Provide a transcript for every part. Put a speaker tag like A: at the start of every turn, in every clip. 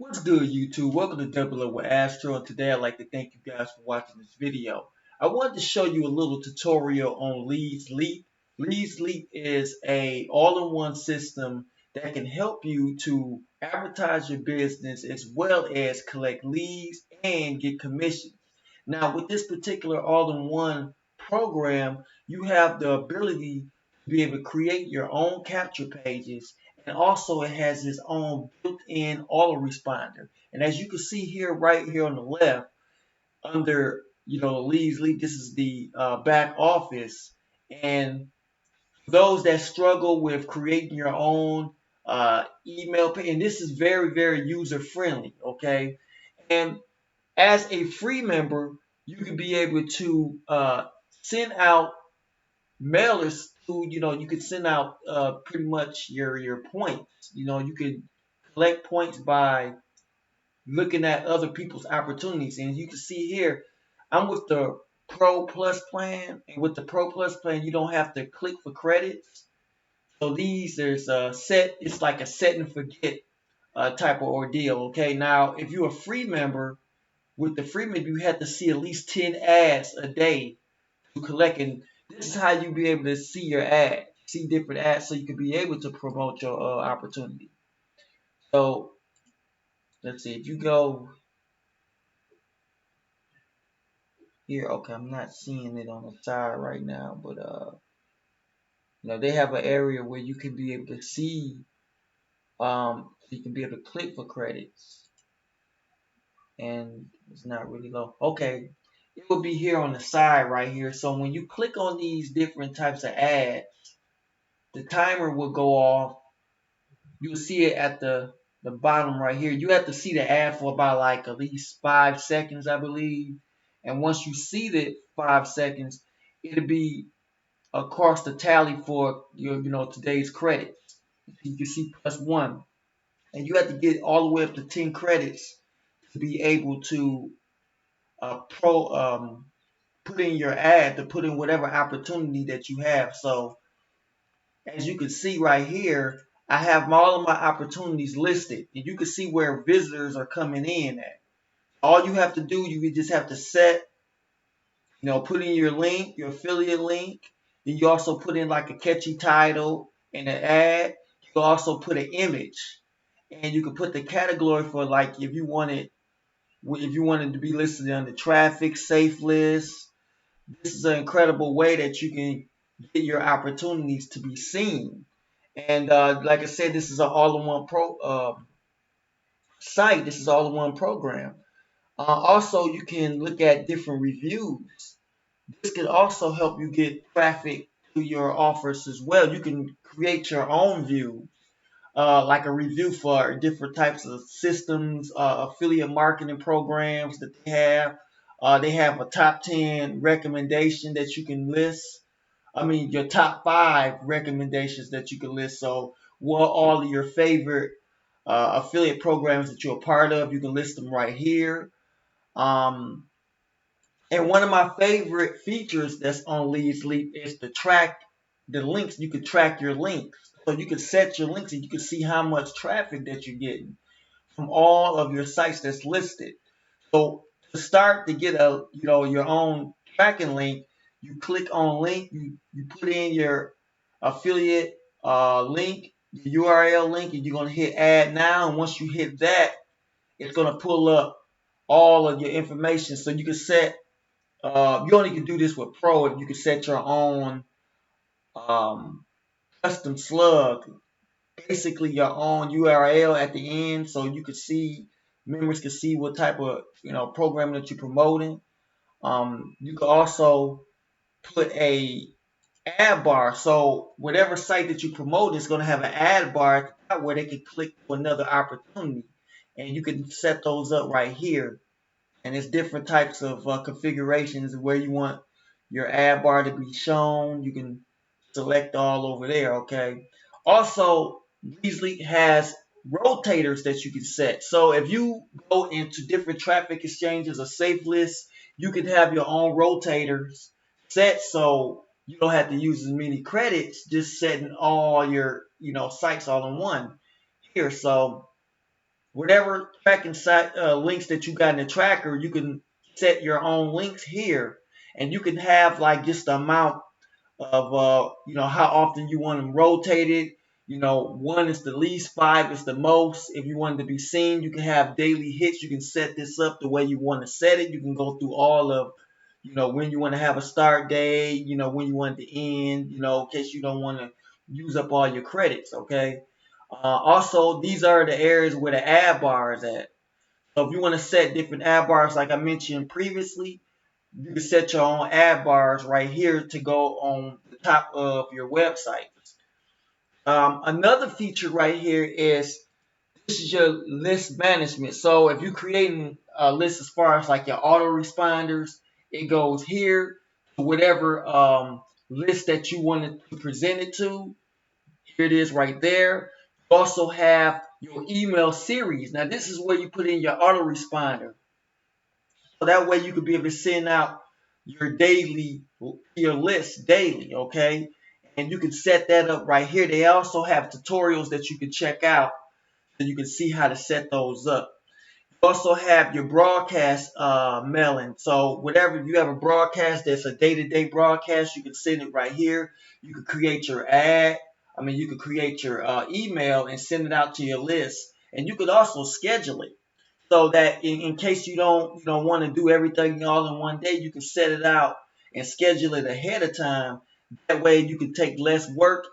A: What's good, YouTube? Welcome to Double Up with Astro, and today I'd like to thank you guys for watching this video. I wanted to show you a little tutorial on Leadsleap. Leadsleap is a all-in-one system that can help you to advertise your business as well as collect leads and get commissions. Now, with this particular all-in-one program, you have the ability to be able to create your own capture pages, and also it has its own built-in autoresponder. And as you can see here, right here on the left, under Leadsleap, this is the back office. And for those that struggle with creating your own email page, and this is very user friendly, okay? And as a free member, you can be able to send out mailers to, you could send out pretty much your points. You could collect points by looking at other people's opportunities. And you can see here, I'm with the Pro Plus plan, and with the Pro Plus plan, you don't have to click for credits. So there's a set, it's like a set and forget type of ordeal. Okay, now if you're a free member, with the free member, you have to see at least 10 ads a day to collect. And this is how you be able to see your ad, see different ads, so you can be able to promote your opportunity. So let's see, if you go here, okay, I'm not seeing it on the side right now, but they have an area where you can be able to see, you can be able to click for credits, and it's not really low. Okay, it will be here on the side right here. So when you click on these different types of ads, the timer will go off. You'll see it at the bottom right here. You have to see the ad for about like at least 5 seconds, I believe. And once you see the 5 seconds, it'll be across the tally for your, today's credits. You can see +1. And you have to get all the way up to 10 credits to be able to put in your ad, to put in whatever opportunity that you have. So as you can see right here, I have all of my opportunities listed, and you can see where visitors are coming in at. All you have to do, you just have to set, put in your link, your affiliate link. Then you also put in like a catchy title and an ad. You can also put an image, and you can put the category for, like, if you wanted to be listed on the traffic safe list. This is an incredible way that you can get your opportunities to be seen. And like I said, this is an all-in-one site. This is all-in-one program. Also, you can look at different reviews. This could also help you get traffic to your offers as well. You can create your own view, like a review for different types of systems, affiliate marketing programs that they have. They have a top 10 recommendation that you can list. I mean, your top 5 recommendations that you can list. So, what all of your favorite affiliate programs that you're a part of, you can list them right here. And one of my favorite features that's on Leadsleap is to track the links. You can track your links. So you can set your links and you can see how much traffic that you're getting from all of your sites that's listed. So to start to get your own tracking link, you click on link, you put in your affiliate link, your URL link, and you're going to hit add now. And once you hit that, it's going to pull up all of your information. So you can set, you only can do this with Pro if you can set your own custom slug, basically your own URL at the end, so you could see, members can see what type of programming that you're promoting. You can also put a ad bar, so whatever site that you promote is going to have an ad bar at the top where they can click for another opportunity, and you can set those up right here. And there's different types of configurations where you want your ad bar to be shown. You can select all over there, okay? Also, Leadsleap has rotators that you can set. So if you go into different traffic exchanges or safe lists, you can have your own rotators set, so you don't have to use as many credits, just setting all your sites all in one here. So whatever tracking site links that you got in the tracker, you can set your own links here, and you can have like just the amount of how often you want them rotated. 1 is the least, 5 is the most. If you want it to be seen, you can have daily hits. You can set this up the way you want to set it. You can go through all of when you want to have a start date, when you want it to end, in case you don't want to use up all your credits. Okay. Also, these are the areas where the ad bar is at. So if you want to set different ad bars, like I mentioned previously, you can set your own ad bars right here to go on the top of your website. Another feature right here is this is your list management. So if you're creating a list as far as like your autoresponders, it goes here to whatever list that you wanted to present it to. Here it is right there. You also have your email series. Now this is where you put in your autoresponder. So that way you could be able to send out your list daily, okay? And you can set that up right here. They also have tutorials that you can check out so you can see how to set those up. You also have your broadcast mailing. So whatever, if you have a broadcast that's a day-to-day broadcast, you can send it right here. You can create your ad. You could create your email and send it out to your list. And you could also schedule it so that in case you don't want to do everything all in one day, you can set it out and schedule it ahead of time. That way you can take less work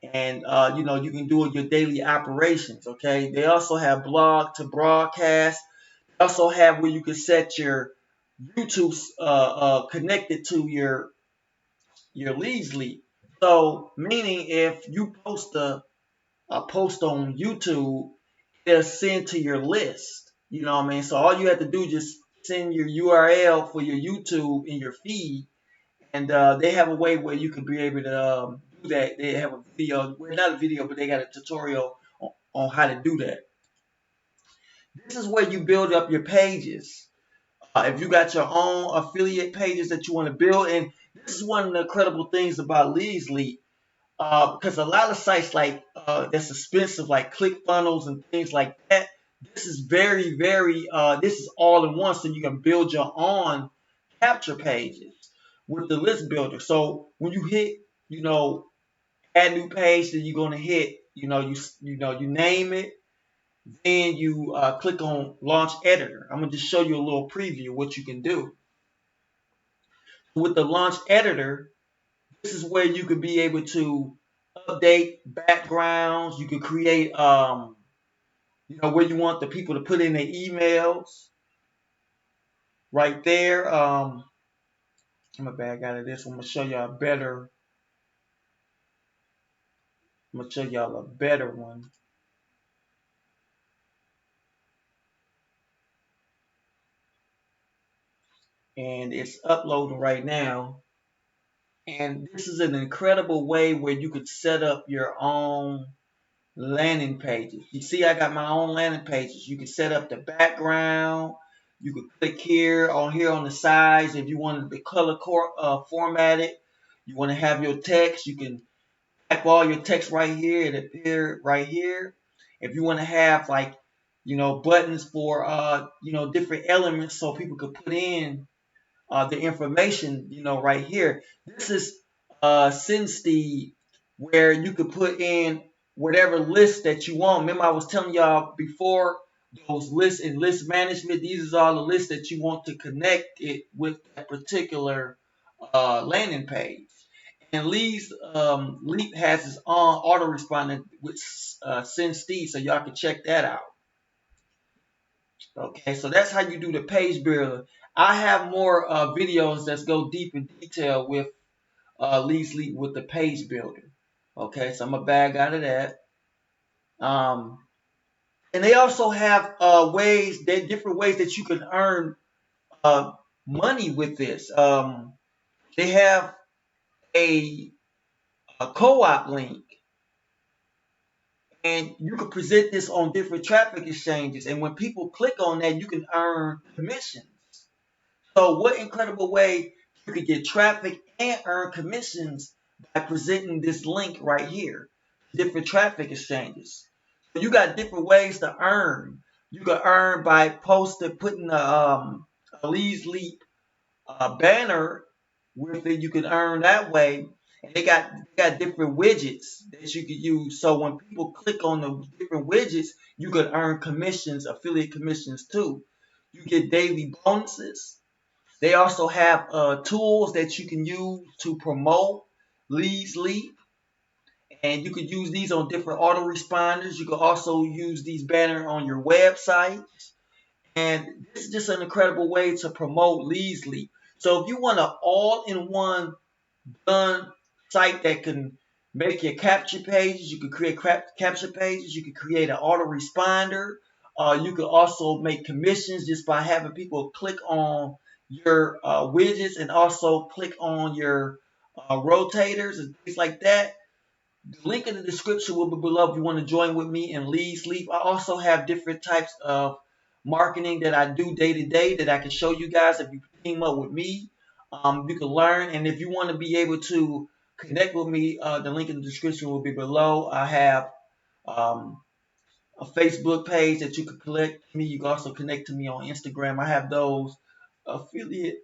A: and you can do your daily operations. Okay. They also have blog to broadcast. They also have where you can set your YouTube connected to your Leadsleap. So meaning if you post a post on YouTube, it'll send to your list. You know what I mean? So all you have to do is just send your URL for your YouTube in your feed, and they have a way where you can be able to do that. They have a video, well, not a video, but they got a tutorial on how to do that. This is where you build up your pages. If you got your own affiliate pages that you want to build, and this is one of the incredible things about Leadsleap. Because a lot of sites like that's expensive, like ClickFunnels and things like that, this is very, very, this is all in one, so you can build your own capture pages with the list builder. So when you hit, add new page, then you're gonna hit, you name it, then you click on Launch Editor. I'm gonna just show you a little preview of what you can do with the Launch Editor. This is where you could be able to update backgrounds. You could create, where you want the people to put in their emails. Right there. I'm gonna back out of this. I'm gonna show y'all a better. I'm gonna show y'all a better one. And it's uploading right now. And this is an incredible way where you could set up your own landing pages. You see, I got my own landing pages. You can set up the background. You can click here on the sides if you wanted the color format it. You want to have your text. You can type all your text right here. It appear right here. If you want to have like buttons for different elements so people could put in the information right here. This is 𝗖cie, where you could put in whatever list that you want. Remember I was telling y'all before, those lists in list management, these are all the lists that you want to connect it with that particular landing page. And Leap has its own autoresponder with 𝗖cie, so y'all can check that out. Okay, so that's how you do the page builder. I have more videos that go deep in detail with Leadsleap with the page builder. Okay, so I'm gonna back out of that. And they also have different ways that you can earn money with this. They have a co-op link, and you can present this on different traffic exchanges. And when people click on that, you can earn commissions. So what incredible way you could get traffic and earn commissions by presenting this link right here. Different traffic exchanges. So you got different ways to earn. You can earn by putting a Leadsleap banner with it. You can earn that way. And they got different widgets that you can use. So when people click on the different widgets, you can earn commissions, affiliate commissions too. You get daily bonuses. They also have tools that you can use to promote Leadsleap, and you could use these on different autoresponders. You can also use these banners on your website. And this is just an incredible way to promote Leadsleap. So if you want an all-in-one done site that can make your capture pages, you can create capture pages, you can create an autoresponder. You could also make commissions just by having people click on your widgets and also click on your rotators and things like that. The link in the description will be below if you want to join with me in Leadsleap. I also have different types of marketing that I do day to day that I can show you guys if you team up with me. You can learn, and if you want to be able to connect with me, the link in the description will be below. I have um, a Facebook page that you can connect to me. You can also connect to me on Instagram. I have those affiliate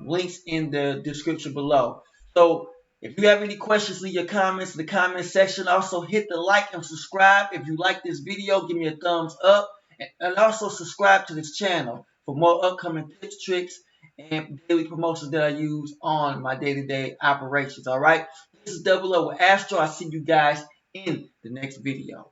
A: links in the description below. So if you have any questions, leave your comments in the comment section. Also hit the like and subscribe. If you like this video, give me a thumbs up. And also subscribe to this channel for more upcoming tips, tricks, and daily promotions that I use on my day-to-day operations. All right. This is Double O with Astro. I'll see you guys in the next video.